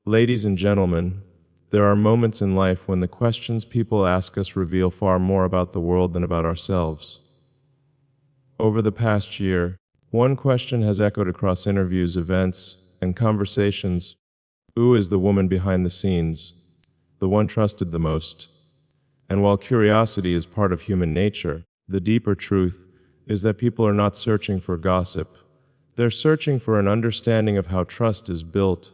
Ladies and gentlemen, there are moments in life when the questions people ask us reveal far more about the world than about ourselves. Over the past year, one question has echoed across interviews, events, and conversations. Who is the woman behind the scenes, the one trusted the most? And while curiosity is part of human nature, the deeper truth is that people are not searching for gossip. They're searching for an understanding of how trust is built,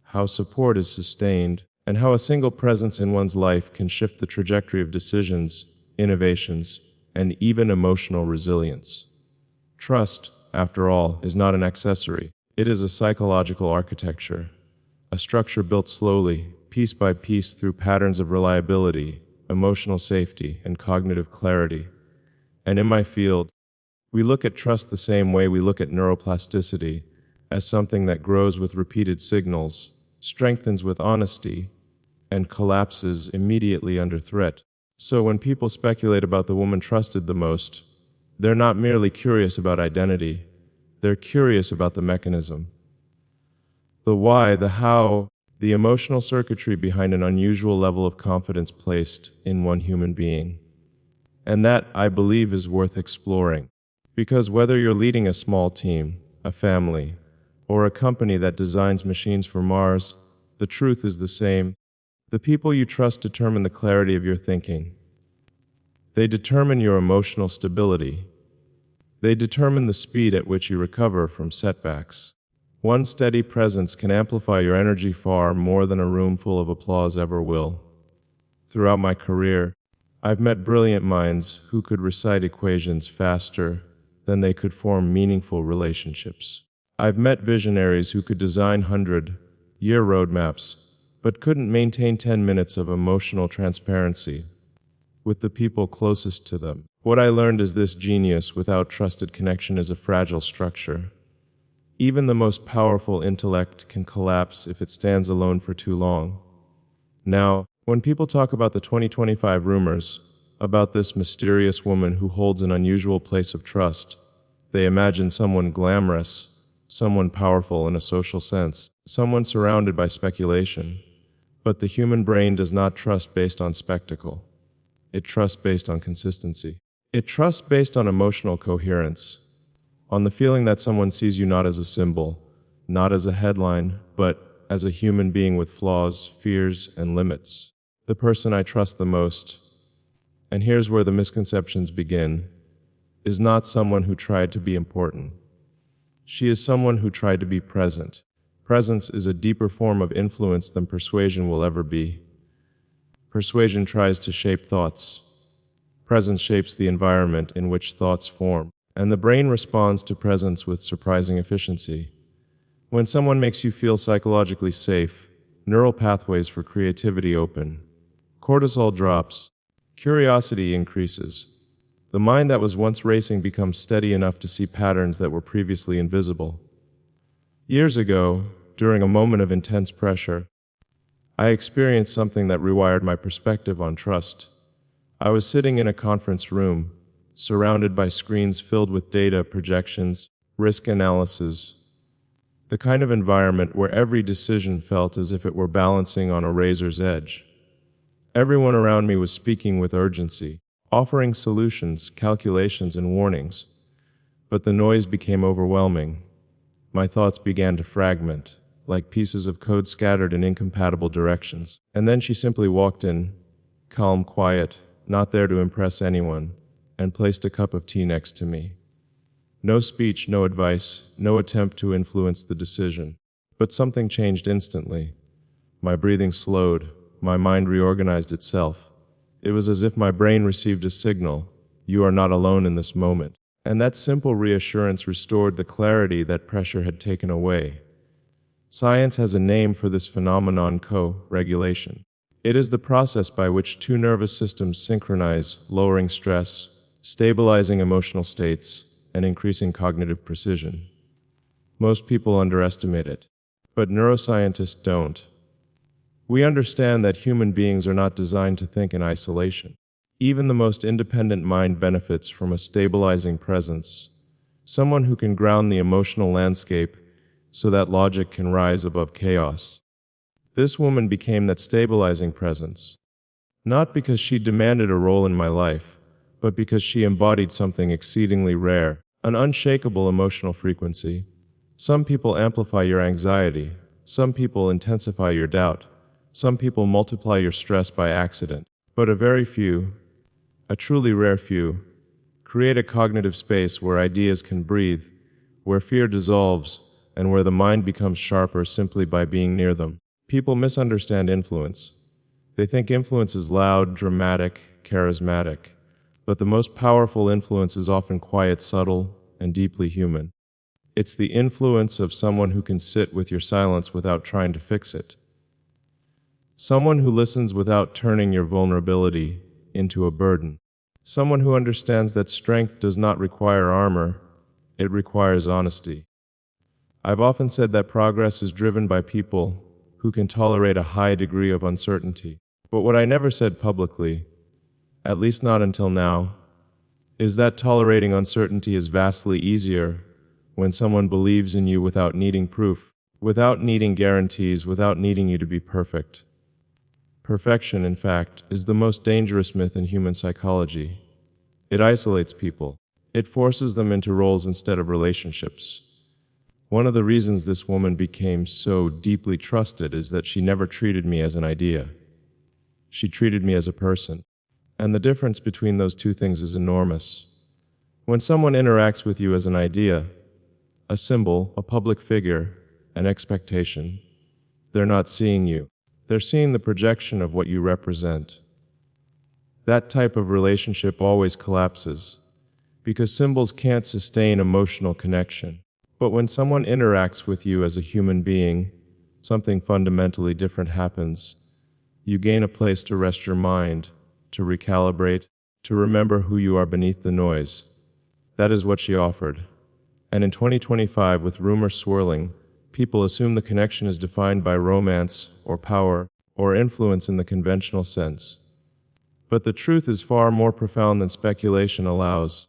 how support is sustained, and how a single presence in one's life can shift the trajectory of decisions, innovations, and even emotional resilience. Trust, after all, is not an accessory. It is a psychological architecture, a structure built slowly, piece by piece through patterns of reliability, emotional safety, and cognitive clarity. And in my field, we look at trust the same way we look at neuroplasticity, as something that grows with repeated signals, strengthens with honesty, and collapses immediately under threat. So when people speculate about the woman trusted the most, they're not merely curious about identity, they're curious about the mechanism. The why, the how, the emotional circuitry behind an unusual level of confidence placed in one human being. And that, I believe, is worth exploring. Because whether you're leading a small team, a family, or a company that designs machines for Mars, the truth is the same. The people you trust determine the clarity of your thinking. They determine your emotional stability. They determine the speed at which you recover from setbacks. One steady presence can amplify your energy far more than a room full of applause ever will. Throughout my career, I've met brilliant minds who could recite equations faster than they could form meaningful relationships. I've met visionaries who could design 100-year roadmaps, but couldn't maintain 10 minutes of emotional transparency with the people closest to them. What I learned is this: genius without trusted connection is a fragile structure. Even the most powerful intellect can collapse if it stands alone for too long. Now, when people talk about the 2025 rumors, about this mysterious woman who holds an unusual place of trust, they imagine someone glamorous, someone powerful in a social sense, someone surrounded by speculation. But the human brain does not trust based on spectacle. It trusts based on consistency. It trusts based on emotional coherence, on the feeling that someone sees you not as a symbol, not as a headline, but as a human being with flaws, fears, and limits. The person I trust the most, and here's where the misconceptions begin, is not someone who tried to be important. She is someone who tried to be present. Presence is a deeper form of influence than persuasion will ever be. Persuasion tries to shape thoughts. Presence shapes the environment in which thoughts form, and the brain responds to presence with surprising efficiency. When someone makes you feel psychologically safe, neural pathways for creativity open. Cortisol drops. Curiosity increases. The mind that was once racing becomes steady enough to see patterns that were previously invisible. Years ago, during a moment of intense pressure, I experienced something that rewired my perspective on trust. I was sitting in a conference room, surrounded by screens filled with data, projections, risk analysis, the kind of environment where every decision felt as if it were balancing on a razor's edge. Everyone around me was speaking with urgency, offering solutions, calculations, and warnings. But the noise became overwhelming. My thoughts began to fragment, like pieces of code scattered in incompatible directions. And then she simply walked in, calm, quiet, not there to impress anyone, and placed a cup of tea next to me. No speech, no advice, no attempt to influence the decision. But something changed instantly. My breathing slowed, my mind reorganized itself. It was as if my brain received a signal: you are not alone in this moment. And that simple reassurance restored the clarity that pressure had taken away. Science has a name for this phenomenon: co-regulation. It is the process by which two nervous systems synchronize, lowering stress, stabilizing emotional states, and increasing cognitive precision. Most people underestimate it, but neuroscientists don't. We understand that human beings are not designed to think in isolation. Even the most independent mind benefits from a stabilizing presence, someone who can ground the emotional landscape so that logic can rise above chaos. This woman became that stabilizing presence. Not because she demanded a role in my life, but because she embodied something exceedingly rare, an unshakable emotional frequency. Some people amplify your anxiety. Some people intensify your doubt. Some people multiply your stress by accident. But a very few, a truly rare few, create a cognitive space where ideas can breathe, where fear dissolves, and where the mind becomes sharper simply by being near them. People misunderstand influence. They think influence is loud, dramatic, charismatic. But the most powerful influence is often quiet, subtle, and deeply human. It's the influence of someone who can sit with your silence without trying to fix it. Someone who listens without turning your vulnerability into a burden. Someone who understands that strength does not require armor, it requires honesty. I've often said that progress is driven by people who can tolerate a high degree of uncertainty. But what I never said publicly, at least not until now, is that tolerating uncertainty is vastly easier when someone believes in you without needing proof, without needing guarantees, without needing you to be perfect. Perfection, in fact, is the most dangerous myth in human psychology. It isolates people. It forces them into roles instead of relationships. One of the reasons this woman became so deeply trusted is that she never treated me as an idea. She treated me as a person. And the difference between those two things is enormous. When someone interacts with you as an idea, a symbol, a public figure, an expectation, they're not seeing you. They're seeing the projection of what you represent. That type of relationship always collapses, because symbols can't sustain emotional connection. But when someone interacts with you as a human being, something fundamentally different happens. You gain a place to rest your mind, to recalibrate, to remember who you are beneath the noise. That is what she offered. And in 2025, with rumors swirling, people assume the connection is defined by romance or power or influence in the conventional sense. But the truth is far more profound than speculation allows.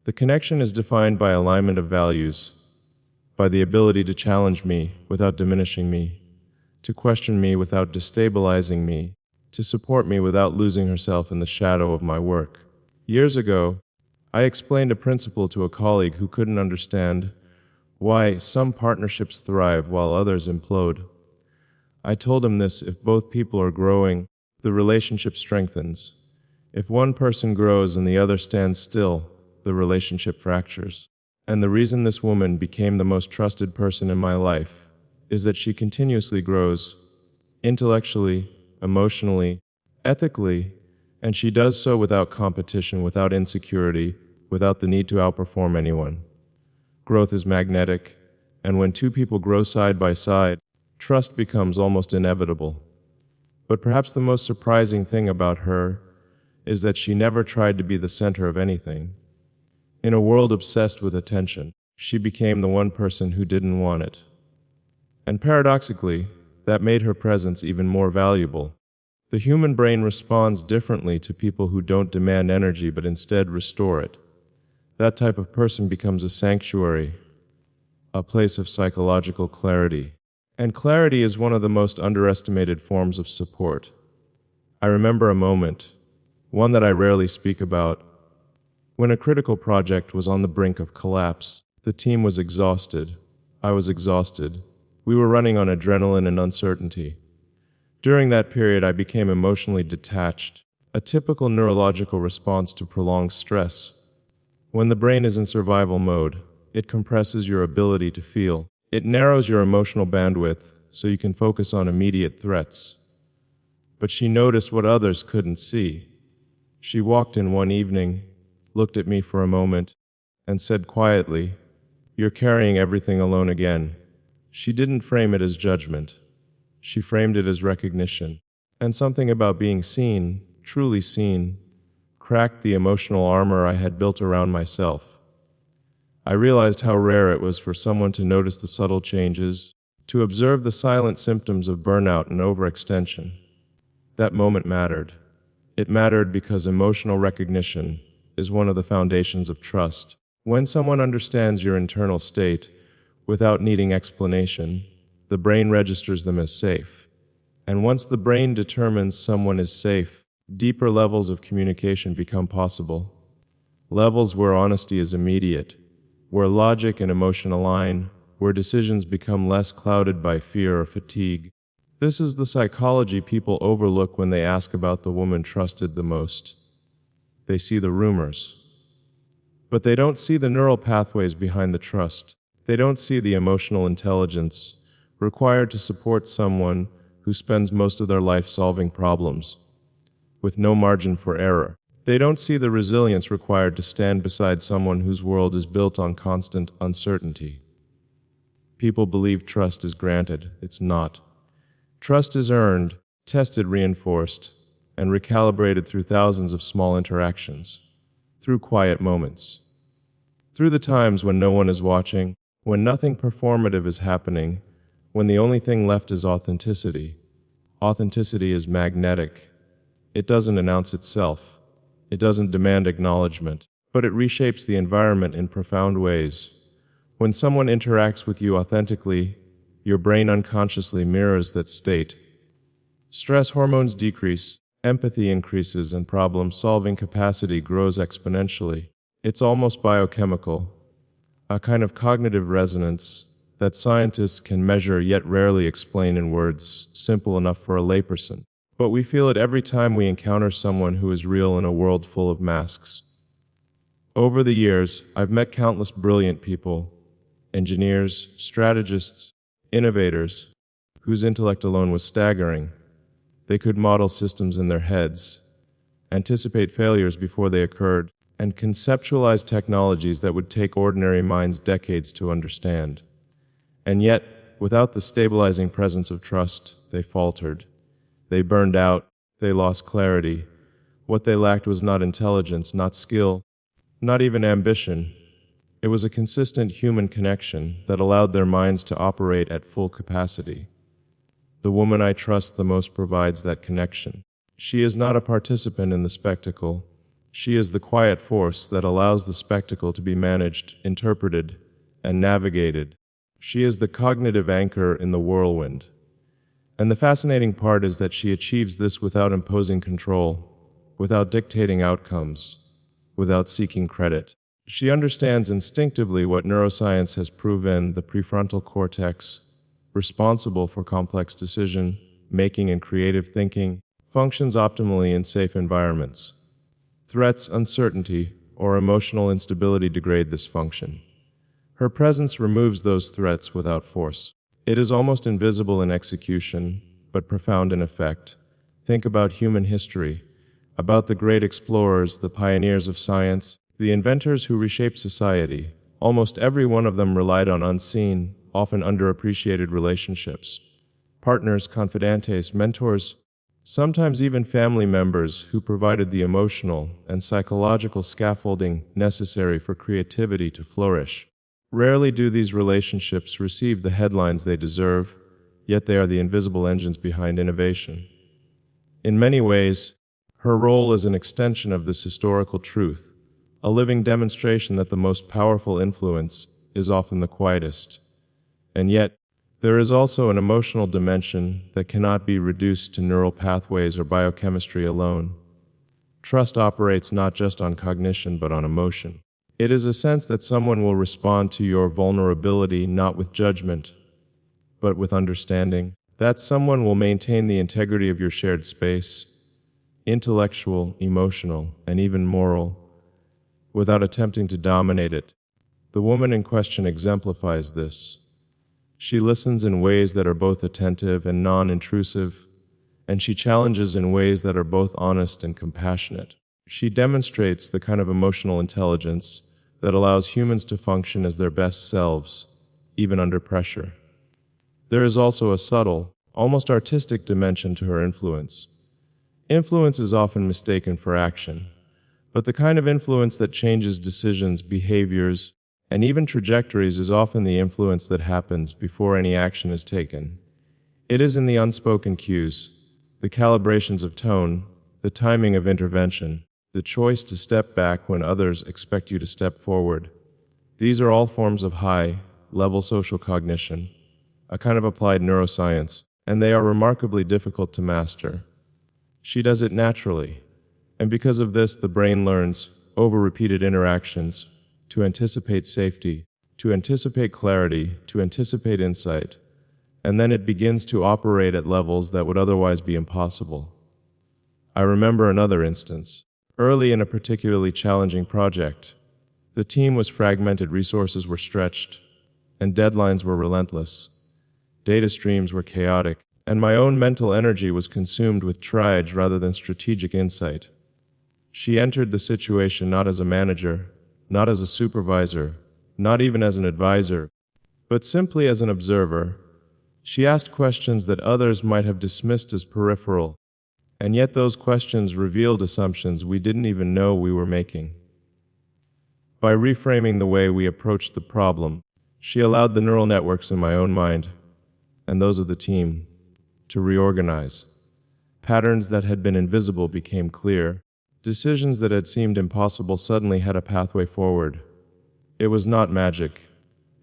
The connection is defined by alignment of values, by the ability to challenge me without diminishing me, to question me without destabilizing me, to support me without losing herself in the shadow of my work. Years ago, I explained a principle to a colleague who couldn't understand why some partnerships thrive while others implode. I told him this: if both people are growing, the relationship strengthens. If one person grows and the other stands still, the relationship fractures. And the reason this woman became the most trusted person in my life is that she continuously grows, intellectually, emotionally, ethically, and she does so without competition, without insecurity, without the need to outperform anyone. Growth is magnetic, and when two people grow side by side, trust becomes almost inevitable. But perhaps the most surprising thing about her is that she never tried to be the center of anything. In a world obsessed with attention, she became the one person who didn't want it. And paradoxically, that made her presence even more valuable. The human brain responds differently to people who don't demand energy but instead restore it. That type of person becomes a sanctuary, a place of psychological clarity. And clarity is one of the most underestimated forms of support. I remember a moment, one that I rarely speak about, when a critical project was on the brink of collapse. The team was exhausted. I was exhausted. We were running on adrenaline and uncertainty. During that period, I became emotionally detached, a typical neurological response to prolonged stress. When the brain is in survival mode, it compresses your ability to feel. It narrows your emotional bandwidth so you can focus on immediate threats. But she noticed what others couldn't see. She walked in one evening, looked at me for a moment, and said quietly, "You're carrying everything alone again." She didn't frame it as judgment. She framed it as recognition. And something about being seen, truly seen, cracked the emotional armor I had built around myself. I realized how rare it was for someone to notice the subtle changes, to observe the silent symptoms of burnout and overextension. That moment mattered. It mattered because emotional recognition is one of the foundations of trust. When someone understands your internal state, without needing explanation, the brain registers them as safe. And once the brain determines someone is safe, deeper levels of communication become possible. Levels where honesty is immediate, where logic and emotion align, where decisions become less clouded by fear or fatigue. This is the psychology people overlook when they ask about the woman trusted the most. They see the rumors. But they don't see the neural pathways behind the trust. They don't see the emotional intelligence required to support someone who spends most of their life solving problems, with no margin for error. They don't see the resilience required to stand beside someone whose world is built on constant uncertainty. People believe trust is granted. It's not. Trust is earned, tested, reinforced, and recalibrated through thousands of small interactions, through quiet moments, through the times when no one is watching, when nothing performative is happening, when the only thing left is authenticity. Authenticity is magnetic. It doesn't announce itself. It doesn't demand acknowledgement, but it reshapes the environment in profound ways. When someone interacts with you authentically, your brain unconsciously mirrors that state. Stress hormones decrease, empathy increases, and problem-solving capacity grows exponentially. It's almost biochemical, a kind of cognitive resonance that scientists can measure yet rarely explain in words simple enough for a layperson. But we feel it every time we encounter someone who is real in a world full of masks. Over the years, I've met countless brilliant people, engineers, strategists, innovators, whose intellect alone was staggering. They could model systems in their heads, anticipate failures before they occurred, and conceptualize technologies that would take ordinary minds decades to understand. And yet, without the stabilizing presence of trust, they faltered. They burned out, they lost clarity. What they lacked was not intelligence, not skill, not even ambition. It was a consistent human connection that allowed their minds to operate at full capacity. The woman I trust the most provides that connection. She is not a participant in the spectacle. She is the quiet force that allows the spectacle to be managed, interpreted, and navigated. She is the cognitive anchor in the whirlwind. And the fascinating part is that she achieves this without imposing control, without dictating outcomes, without seeking credit. She understands instinctively what neuroscience has proven: the prefrontal cortex, responsible for complex decision making and creative thinking, functions optimally in safe environments. Threats, uncertainty, or emotional instability degrade this function. Her presence removes those threats without force. It is almost invisible in execution, but profound in effect. Think about human history, about the great explorers, the pioneers of science, the inventors who reshaped society. Almost every one of them relied on unseen, often underappreciated relationships. Partners, confidentes, mentors, sometimes even family members who provided the emotional and psychological scaffolding necessary for creativity to flourish. Rarely do these relationships receive the headlines they deserve, yet they are the invisible engines behind innovation. In many ways, her role is an extension of this historical truth, a living demonstration that the most powerful influence is often the quietest. And yet, there is also an emotional dimension that cannot be reduced to neural pathways or biochemistry alone. Trust operates not just on cognition but on emotion. It is a sense that someone will respond to your vulnerability not with judgment, but with understanding. That someone will maintain the integrity of your shared space, intellectual, emotional, and even moral, without attempting to dominate it. The woman in question exemplifies this. She listens in ways that are both attentive and non-intrusive, and she challenges in ways that are both honest and compassionate. She demonstrates the kind of emotional intelligence that allows humans to function as their best selves, even under pressure. There is also a subtle, almost artistic dimension to her influence. Influence is often mistaken for action, but the kind of influence that changes decisions, behaviors, and even trajectories is often the influence that happens before any action is taken. It is in the unspoken cues, the calibrations of tone, the timing of intervention, the choice to step back when others expect you to step forward. These are all forms of high-level social cognition, a kind of applied neuroscience. and they are remarkably difficult to master. She does it naturally, and because of this, the brain learns, over repeated interactions, to anticipate safety, to anticipate clarity, to anticipate insight, and then it begins to operate at levels that would otherwise be impossible. I remember another instance. Early in a particularly challenging project, the team was fragmented, resources were stretched, and deadlines were relentless. Data streams were chaotic, and my own mental energy was consumed with triage rather than strategic insight. She entered the situation not as a manager, not as a supervisor, not even as an advisor, but simply as an observer. She asked questions that others might have dismissed as peripheral, and yet those questions revealed assumptions we didn't even know we were making. By reframing the way we approached the problem, she allowed the neural networks in my own mind, and those of the team, to reorganize. Patterns that had been invisible became clear. Decisions that had seemed impossible suddenly had a pathway forward. It was not magic.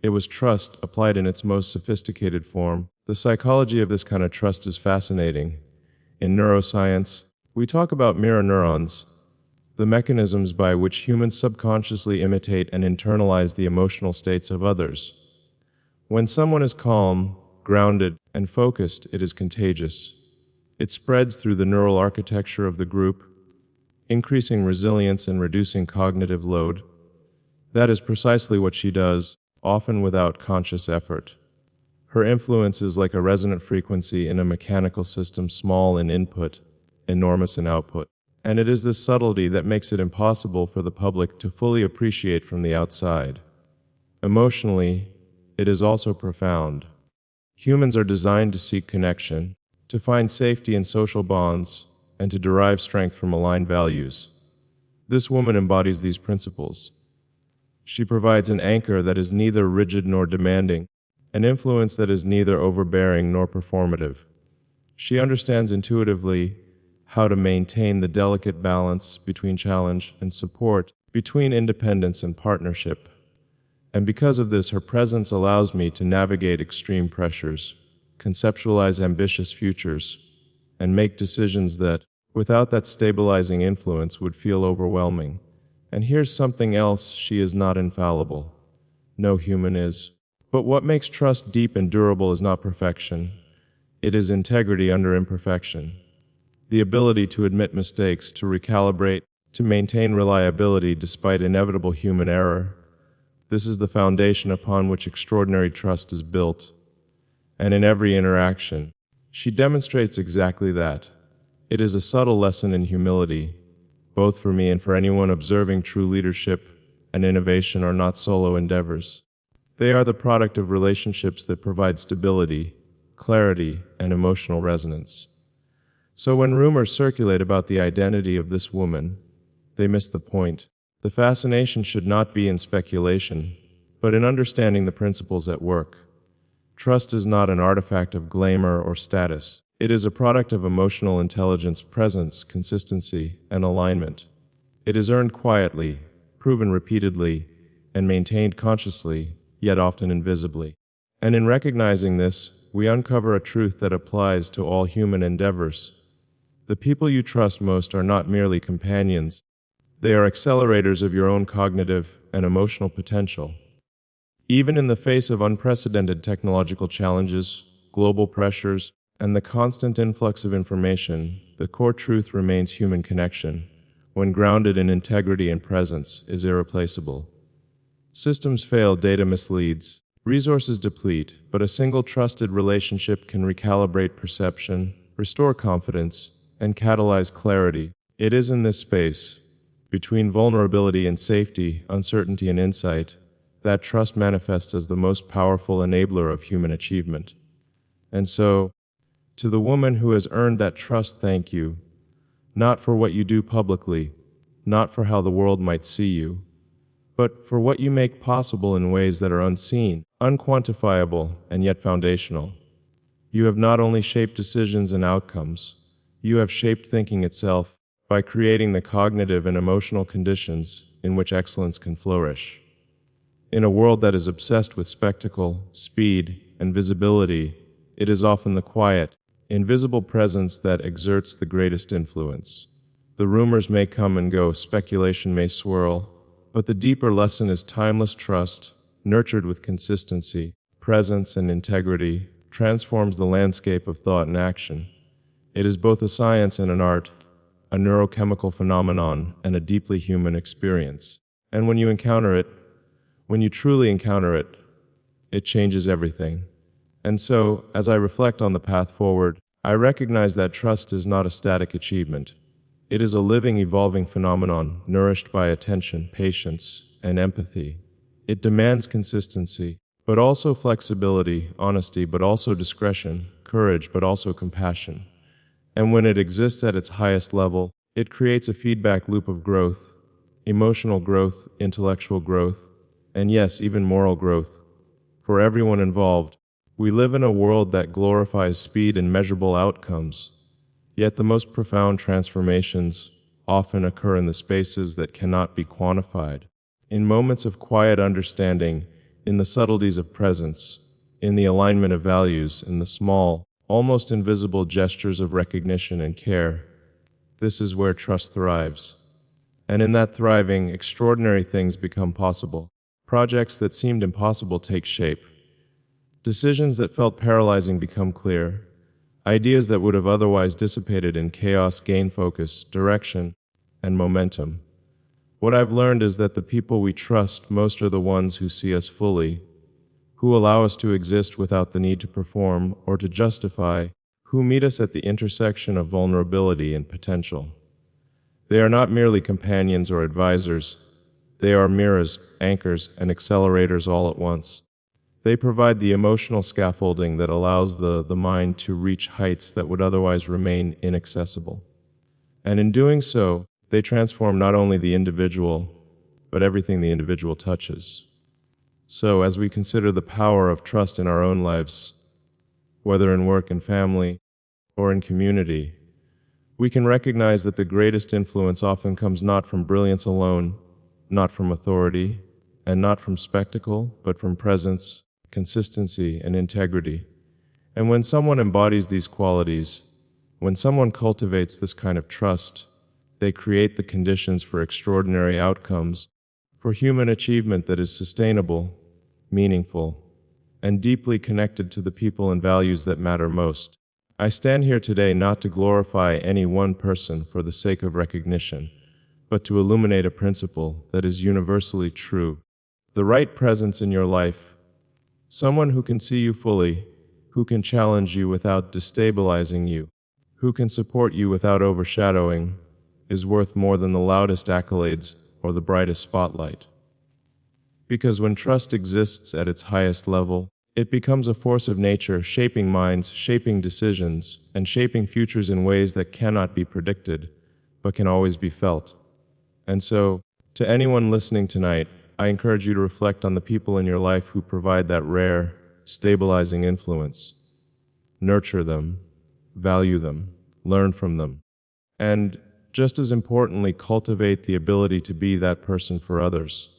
It was trust applied in its most sophisticated form. The psychology of this kind of trust is fascinating. In neuroscience, we talk about mirror neurons, the mechanisms by which humans subconsciously imitate and internalize the emotional states of others. When someone is calm, grounded, and focused, it is contagious. It spreads through the neural architecture of the group, increasing resilience and reducing cognitive load. That is precisely what she does, often without conscious effort. Her influence is like a resonant frequency in a mechanical system, small in input, enormous in output. And it is this subtlety that makes it impossible for the public to fully appreciate from the outside. Emotionally, it is also profound. Humans are designed to seek connection, to find safety in social bonds, and to derive strength from aligned values. This woman embodies these principles. She provides an anchor that is neither rigid nor demanding, an influence that is neither overbearing nor performative. She understands intuitively how to maintain the delicate balance between challenge and support, between independence and partnership. And because of this, her presence allows me to navigate extreme pressures, conceptualize ambitious futures, and make decisions that, without that stabilizing influence, would feel overwhelming. And here's something else: she is not infallible. No human is. But what makes trust deep and durable is not perfection. It is integrity under imperfection. The ability to admit mistakes, to recalibrate, to maintain reliability despite inevitable human error. This is the foundation upon which extraordinary trust is built. And in every interaction, she demonstrates exactly that. It is a subtle lesson in humility, both for me and for anyone observing. True leadership and innovation are not solo endeavors. They are the product of relationships that provide stability, clarity, and emotional resonance. So when rumors circulate about the identity of this woman, they miss the point. The fascination should not be in speculation, but in understanding the principles at work. Trust is not an artifact of glamour or status. It is a product of emotional intelligence, presence, consistency, and alignment. It is earned quietly, proven repeatedly, and maintained consciously, yet often invisibly. And in recognizing this, we uncover a truth that applies to all human endeavors. The people you trust most are not merely companions. They are accelerators of your own cognitive and emotional potential. Even in the face of unprecedented technological challenges, global pressures, and the constant influx of information, the core truth remains: human connection, when grounded in integrity and presence, is irreplaceable. Systems fail, data misleads, resources deplete, but a single trusted relationship can recalibrate perception, restore confidence, and catalyze clarity. It is in this space, between vulnerability and safety, uncertainty and insight, that trust manifests as the most powerful enabler of human achievement. And so, to the woman who has earned that trust, thank you. Not for what you do publicly, not for how the world might see you, but for what you make possible in ways that are unseen, unquantifiable, and yet foundational. You have not only shaped decisions and outcomes, you have shaped thinking itself by creating the cognitive and emotional conditions in which excellence can flourish. In a world that is obsessed with spectacle, speed, and visibility, it is often the quiet, invisible presence that exerts the greatest influence. The rumors may come and go, speculation may swirl, but the deeper lesson is timeless trust, nurtured with consistency, presence, and integrity, transforms the landscape of thought and action. It is both a science and an art, a neurochemical phenomenon, and a deeply human experience. And when you truly encounter it, it changes everything. And so, as I reflect on the path forward, I recognize that trust is not a static achievement. It is a living, evolving phenomenon, nourished by attention, patience, and empathy. It demands consistency, but also flexibility, honesty, but also discretion, courage, but also compassion. And when it exists at its highest level, it creates a feedback loop of growth, emotional growth, intellectual growth, and yes, even moral growth. For everyone involved, we live in a world that glorifies speed and measurable outcomes. Yet the most profound transformations often occur in the spaces that cannot be quantified, in moments of quiet understanding, in the subtleties of presence, in the alignment of values, in the small, almost invisible gestures of recognition and care. This is where trust thrives. And in that thriving, extraordinary things become possible. Projects that seemed impossible take shape. Decisions that felt paralyzing become clear. Ideas that would have otherwise dissipated in chaos gain focus, direction, and momentum. What I've learned is that the people we trust most are the ones who see us fully, who allow us to exist without the need to perform or to justify, who meet us at the intersection of vulnerability and potential. They are not merely companions or advisors. They are mirrors, anchors, and accelerators all at once. They provide the emotional scaffolding that allows the mind to reach heights that would otherwise remain inaccessible. And in doing so, they transform not only the individual, but everything the individual touches. So, as we consider the power of trust in our own lives, whether in work and family, or in community, we can recognize that the greatest influence often comes not from brilliance alone, not from authority, and not from spectacle, but from presence, consistency, and integrity. And when someone embodies these qualities, when someone cultivates this kind of trust, they create the conditions for extraordinary outcomes, for human achievement that is sustainable, meaningful, and deeply connected to the people and values that matter most. I stand here today not to glorify any one person for the sake of recognition, but to illuminate a principle that is universally true. The right presence in your life, someone who can see you fully, who can challenge you without destabilizing you, who can support you without overshadowing, is worth more than the loudest accolades or the brightest spotlight. Because when trust exists at its highest level, it becomes a force of nature, shaping minds, shaping decisions, and shaping futures in ways that cannot be predicted, but can always be felt. And so, to anyone listening tonight, I encourage you to reflect on the people in your life who provide that rare, stabilizing influence. Nurture them, value them, learn from them, and, just as importantly, cultivate the ability to be that person for others.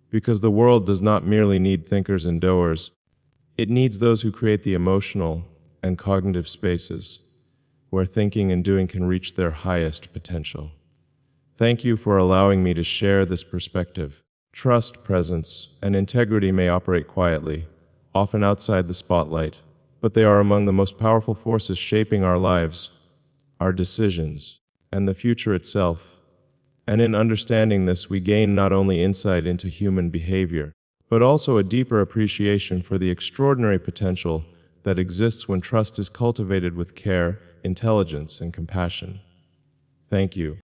Because the world does not merely need thinkers and doers, it needs those who create the emotional and cognitive spaces where thinking and doing can reach their highest potential. Thank you for allowing me to share this perspective. Trust, presence, and integrity may operate quietly, often outside the spotlight, but they are among the most powerful forces shaping our lives, our decisions, and the future itself. And in understanding this, we gain not only insight into human behavior, but also a deeper appreciation for the extraordinary potential that exists when trust is cultivated with care, intelligence, and compassion. Thank you.